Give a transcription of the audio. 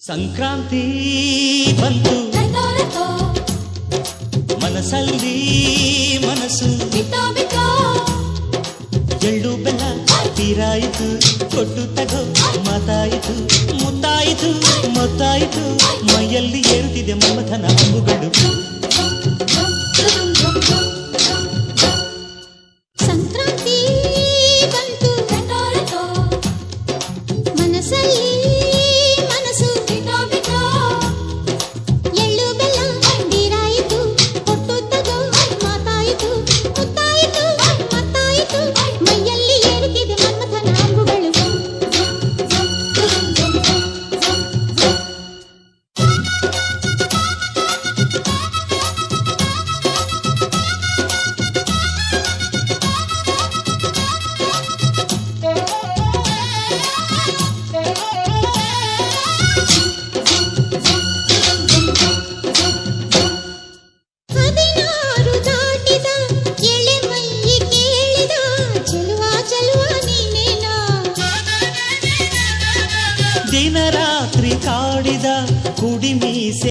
ಸಂಕ್ರಾಂತಿ ಬಂತು ಮನಸ್ಸಲ್ಲಿ ಮನಸ್ಸು ಎಳ್ಳು ಬೆಲ್ಲ ತೀರಾಯಿತು ಕೊಟ್ಟು ತಗೋ ಮಾತಾಯಿತು ಮುತ್ತಾಯಿತು ಮೊತ್ತಾಯಿತು ಮೈಯಲ್ಲಿ ಏರುತ್ತಿದೆ ಮಮಥನ ಹಂಬುಗಳು. ಸಂಕ್ರಾಂತಿ ಬಂತು ಮನಸ್ಸಲ್ಲಿ ಮನಸ್ಸು ಎಳ್ಳು ಬೆಲ್ಲ ತೀರಾಯಿತು ಕೊಟ್ಟು ತಗೋ ಮಾತಾಯಿತು ಮುತ್ತಾಯಿತು ಮತ್ತಾಯಿತು ಮೈಯಲ್ಲಿ ಏರುತ್ತಿದೆ ಮನ್ಮಥನ ಹಂಬುಗಳು. ಹದಿನಾರು ದಾಟಿದ ಎಳೆ ಮೈ ಕೇಳಿದ ಚೆಲುವ ಚೆಲುವ ನೀನೇನಾ ದಿನ ರಾತ್ರಿ ಕಾಡಿದ ಕುಡಿ ಮೀಸೆ